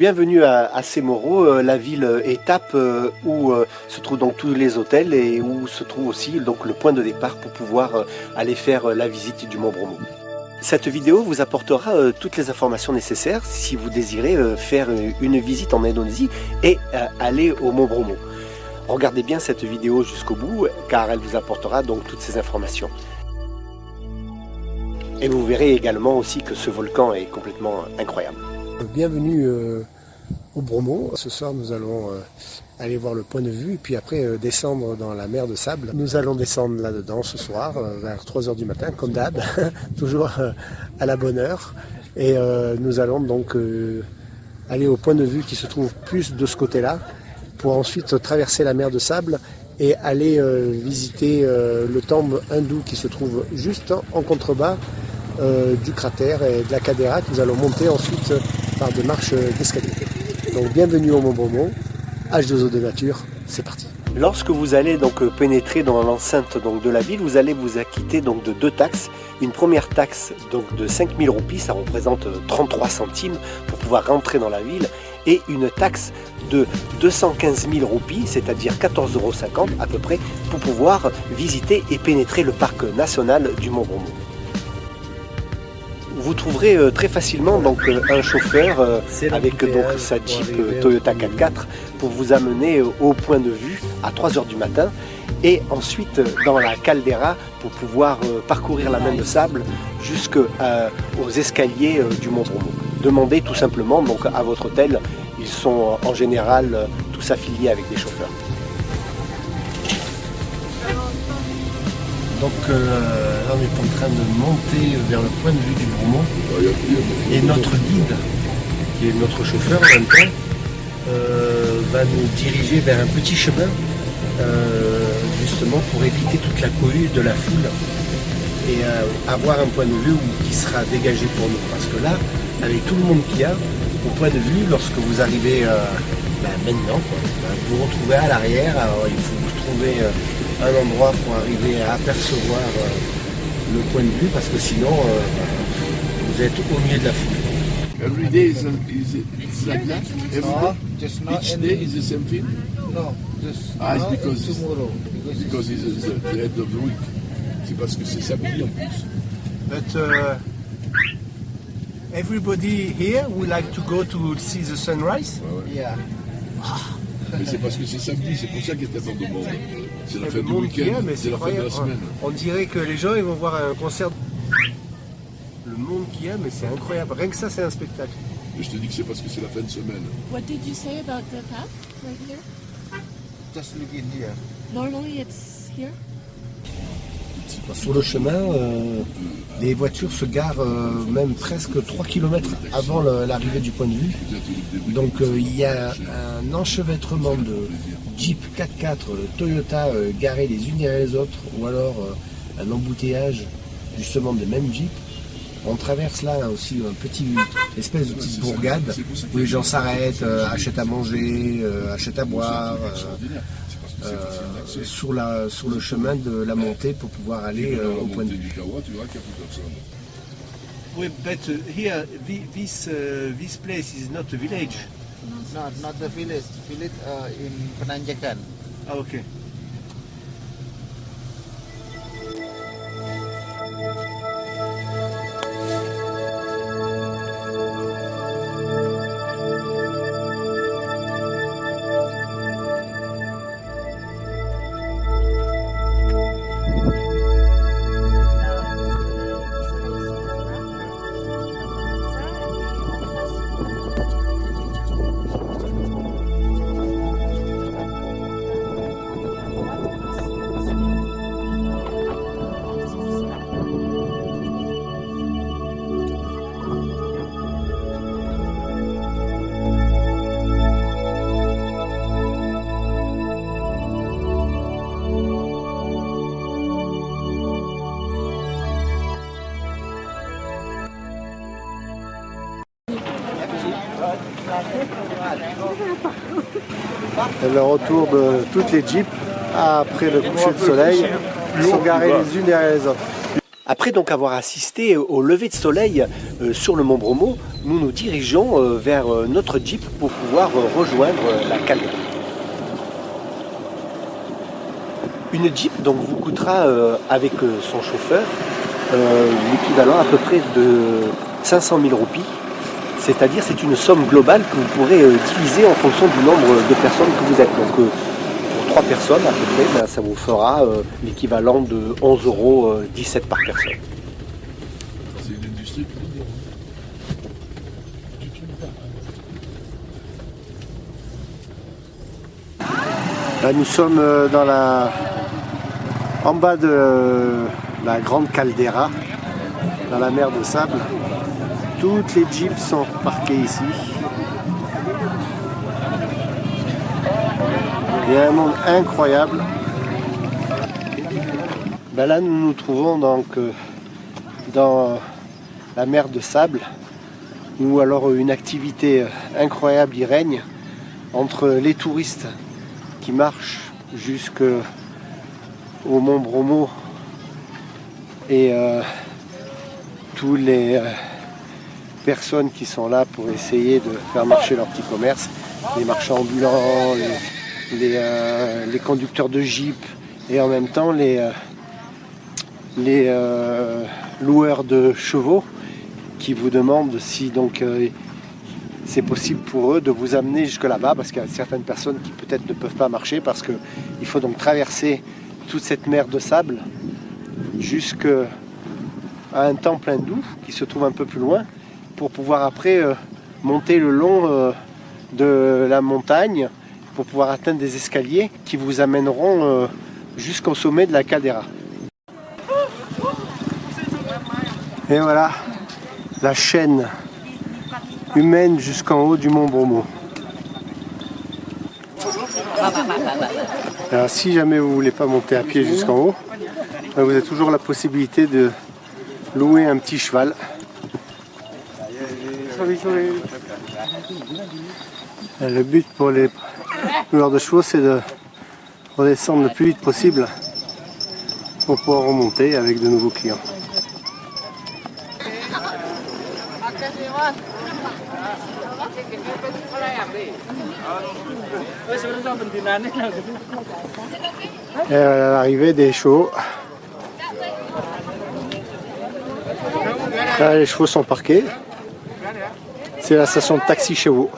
bienvenue à Semoro, la ville étape où se trouvent donc tous les hôtels et où se trouve aussi donc le point de départ pour pouvoir aller faire la visite du Mont Bromo. Cette vidéo vous apportera toutes les informations nécessaires si vous désirez faire une visite en Indonésie et aller au Mont Bromo. Regardez bien cette vidéo jusqu'au bout car elle vous apportera donc toutes ces informations. Et vous verrez également aussi que ce volcan est complètement incroyable. Bienvenue au Bromo. Ce soir nous allons aller voir le point de vue et puis après descendre dans la mer de sable. Nous allons descendre là-dedans ce soir vers 3 h du matin comme d'hab, toujours à la bonne heure. Et nous allons donc aller au point de vue qui se trouve plus de ce côté-là pour ensuite traverser la mer de sable et aller visiter le temple hindou qui se trouve juste en contrebas du cratère et de la caldeira que nous allons monter ensuite par des marches d'escalier. Donc bienvenue au Mont Bromo, H2O de nature, c'est parti. Lorsque vous allez donc pénétrer dans l'enceinte de la ville, vous allez vous acquitter donc de 2 taxes. Une première taxe donc de 5000 roupies, ça représente 33 centimes pour pouvoir rentrer dans la ville, et une taxe de 215 000 roupies, c'est-à-dire 14,50 € à peu près, pour pouvoir visiter et pénétrer le parc national du Mont Bromo. Vous trouverez très facilement donc un chauffeur avec donc sa Jeep Toyota 4x4 pour vous amener au point de vue à 3 h du matin et ensuite dans la caldeira pour pouvoir parcourir la mer de sable jusqu'aux escaliers du Mont Bromo. Demandez tout simplement donc à votre hôtel, ils sont en général tous affiliés avec des chauffeurs. Donc là on est en train de monter vers le point de vue du Bromo et notre guide, qui est notre chauffeur en même temps, va nous diriger vers un petit chemin justement pour éviter toute la cohue de la foule et avoir un point de vue qui sera dégagé pour nous. Parce que là, avec tout le monde qu'il y a, au point de vue, lorsque vous arrivez maintenant, vous vous retrouvez à l'arrière, alors il faut vous trouver un endroit pour arriver à apercevoir le point de vue parce que sinon vous êtes au milieu de la foule. Every day it's like that? Each day is the same thing? No, just it's because tomorrow. Because it's the end of the week. C'est parce que c'est samedi en plus. But everybody here would like to go to see the sunrise? Ouais. Yeah. Mais c'est parce que c'est samedi, c'est pour ça qu'il y a tellement de monde. C'est la fin Le du monde qu'il y a, week-end, mais c'est la fin de la semaine. On dirait que les gens ils vont voir un concert. Le monde qu'il y a, mais c'est incroyable. Rien que ça, c'est un spectacle. Et je te dis que c'est parce que c'est la fin de semaine. What did you say about the path right here? Just look in here. Normally it's here. Sur le chemin, les voitures se garent même presque 3 km avant l'arrivée du point de vue. Donc il y a un enchevêtrement de Jeep 4x4 Toyota garés les unes derrière les autres, ou alors un embouteillage justement des mêmes Jeeps. On traverse là aussi une espèce de petite bourgade où les gens s'arrêtent, achètent à manger, achètent à boire. Sur le chemin de la montée pour pouvoir aller au point de vue. Oui, but here this place is not a village. No, not the village. Village in Penanjakan. Ah, okay. Le retour de toutes les Jeeps après le coucher de soleil sont garés les unes derrière les autres. Après donc avoir assisté au lever de soleil sur le mont Bromo, nous nous dirigeons vers notre Jeep pour pouvoir rejoindre la caldeira. Une Jeep donc vous coûtera avec son chauffeur l'équivalent à peu près de 500 000 roupies. C'est-à-dire c'est une somme globale que vous pourrez diviser en fonction du nombre de personnes que vous êtes. Donc pour 3 personnes à peu près, ben, ça vous fera l'équivalent de 11,17 € par personne. C'est une industrie. Là nous sommes en bas de la grande caldeira, dans la mer de sable. Toutes les jeeps sont parquées ici. Il y a un monde incroyable. Ben là nous nous trouvons donc dans la mer de sable, où alors une activité incroyable y règne entre les touristes qui marchent jusqu'au mont Bromo et tous les personnes qui sont là pour essayer de faire marcher leur petit commerce, les marchands ambulants, les conducteurs de jeep et en même temps les loueurs de chevaux qui vous demandent si donc c'est possible pour eux de vous amener jusque là-bas, parce qu'il y a certaines personnes qui peut-être ne peuvent pas marcher parce qu'il faut donc traverser toute cette mer de sable jusqu'à un temple hindou qui se trouve un peu plus loin, pour pouvoir après monter le long de la montagne pour pouvoir atteindre des escaliers qui vous amèneront jusqu'au sommet de la caldeira. Et voilà la chaîne humaine jusqu'en haut du mont Bromo. Alors, si jamais vous ne voulez pas monter à pied jusqu'en haut, vous avez toujours la possibilité de louer un petit cheval. Le but pour les loueurs de chevaux, c'est de redescendre le plus vite possible pour pouvoir remonter avec de nouveaux clients. Et à l'arrivée des chevaux. Là, les chevaux sont parqués. C'est la station de taxi chez vous.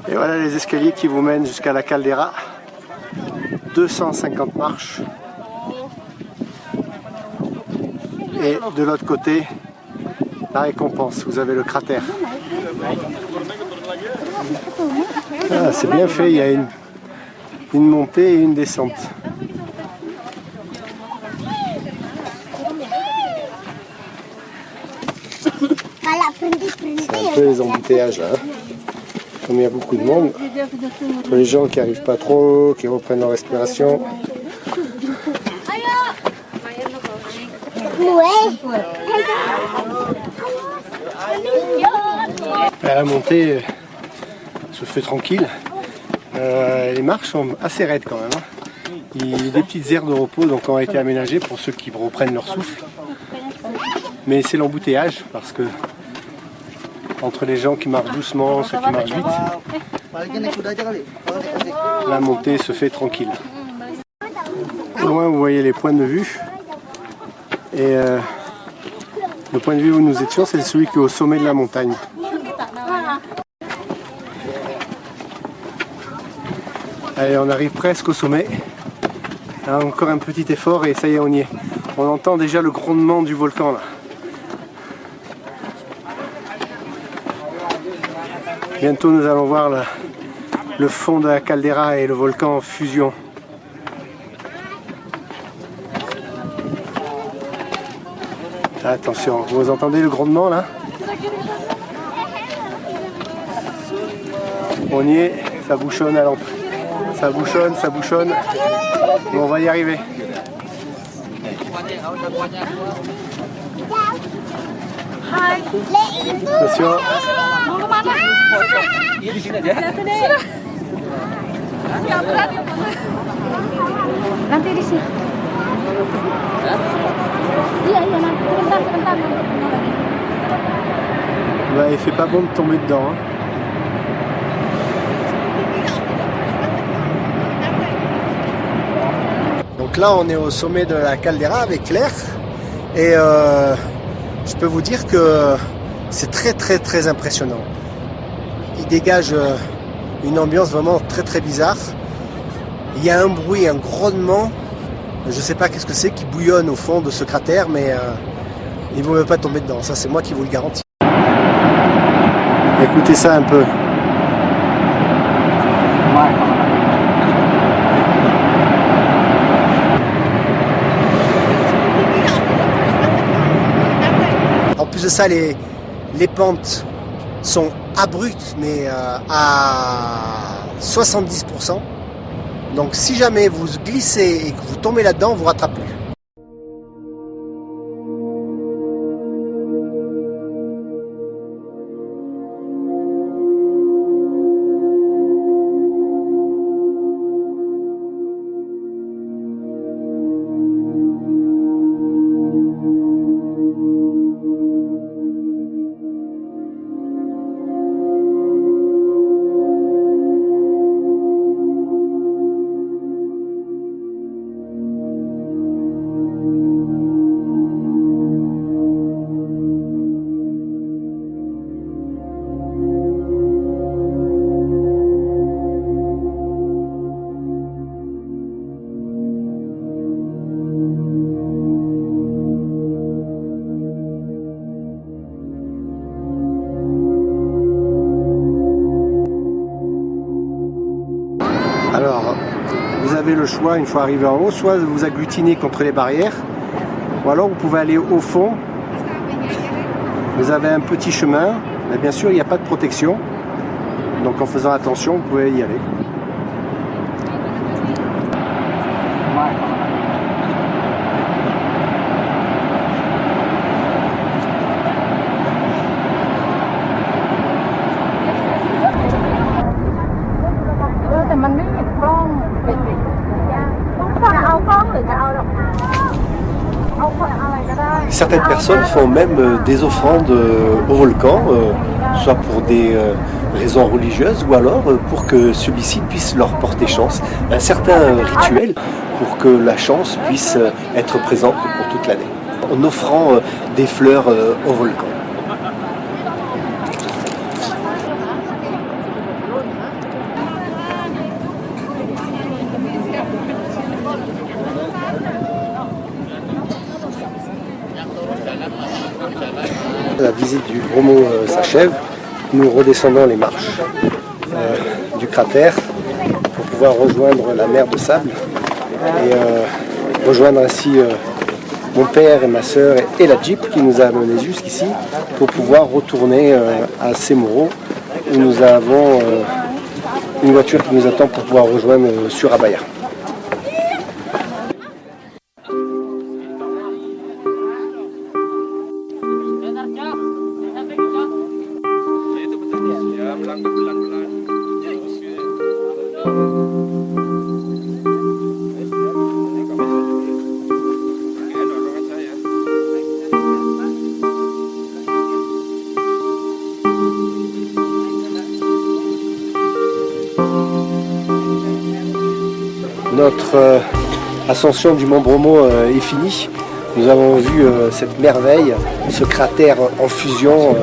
Et voilà les escaliers qui vous mènent jusqu'à la caldeira. 250 marches. Et de l'autre côté, la récompense. Vous avez le cratère. Ah, c'est bien fait, il y a une montée et une descente. C'est un peu les embouteillages là. Comme il y a beaucoup de monde, pour les gens qui n'arrivent pas trop, qui reprennent leur respiration. La montée se fait tranquille. Les marches sont assez raides quand même. Il y a des petites aires de repos donc, qui ont été aménagées pour ceux qui reprennent leur souffle. Mais c'est l'embouteillage parce que entre les gens qui marchent doucement, ceux qui marchent vite, la montée se fait tranquille. Au loin vous voyez les points de vue. Et le point de vue où nous étions, c'est celui qui est au sommet de la montagne. Allez, on arrive presque au sommet. Là, encore un petit effort et ça y est, on y est. On entend déjà le grondement du volcan là. Bientôt nous allons voir le fond de la caldeira et le volcan en fusion. Attention, vous entendez le grondement là? On y est, ça bouchonne à l'entrée. Ça bouchonne, ça bouchonne. Bon, on va y arriver. Attention. Nanti di sini. Iya, nanti sebentar nanti lagi. Ouais, il fait pas bon de tomber dedans. Hein. Donc là, on est au sommet de la caldeira avec Claire. Et je peux vous dire que c'est très impressionnant. Il dégage une ambiance vraiment très bizarre. Il y a un bruit, un grognement. Je ne sais pas qu'est-ce que c'est qui bouillonne au fond de ce cratère, mais il ne vaut pas tomber dedans. Ça, c'est moi qui vous le garantis. Écoutez ça un peu. En plus de ça, les pentes sont abruptes, mais à 70%. Donc si jamais vous glissez et que vous tombez là-dedans, vous ne rattrapez plus. Alors, vous avez le choix, une fois arrivé en haut, soit de vous agglutiner contre les barrières, ou alors vous pouvez aller au fond. Vous avez un petit chemin, mais bien sûr il n'y a pas de protection, donc en faisant attention, vous pouvez y aller. Certaines personnes font même des offrandes au volcan, soit pour des raisons religieuses ou alors pour que celui-ci puisse leur porter chance. Un certain rituel pour que la chance puisse être présente pour toute l'année, en offrant des fleurs au volcan. La visite du Bromo s'achève. Nous redescendons les marches du cratère pour pouvoir rejoindre la mer de sable et rejoindre ainsi mon père et ma soeur et la Jeep qui nous a amenés jusqu'ici pour pouvoir retourner à Semuro où nous avons une voiture qui nous attend pour pouvoir rejoindre Surabaya. Notre ascension du Mont Bromo est finie. Nous avons vu cette merveille, ce cratère en fusion.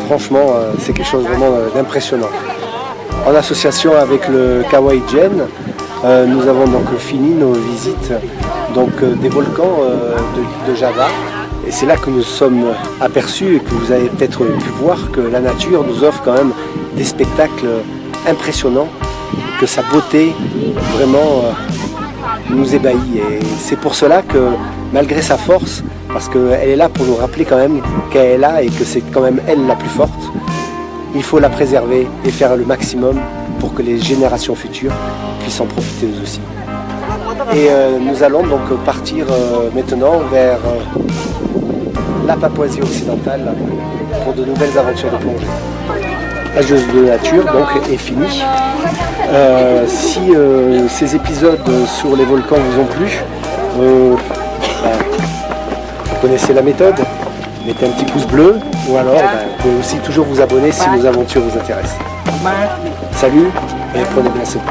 Franchement, c'est quelque chose vraiment d'impressionnant. En association avec le Kawai Gen, nous avons donc fini nos visites des volcans de Java. Et c'est là que nous sommes aperçus et que vous avez peut-être pu voir que la nature nous offre quand même des spectacles impressionnants, que sa beauté vraiment nous ébahit. Et c'est pour cela que malgré sa force, parce qu'elle est là pour nous rappeler quand même qu'elle est là et que c'est quand même elle la plus forte, il faut la préserver et faire le maximum pour que les générations futures puissent en profiter eux aussi. Et nous allons donc partir maintenant vers la Papouasie occidentale pour de nouvelles aventures de plongée. La jauge de nature donc est finie. Si ces épisodes sur les volcans vous ont plu, vous connaissez la méthode, mettez un petit pouce bleu ou alors vous pouvez aussi toujours vous abonner si nos aventures vous intéressent. Salut et prenez bien soin.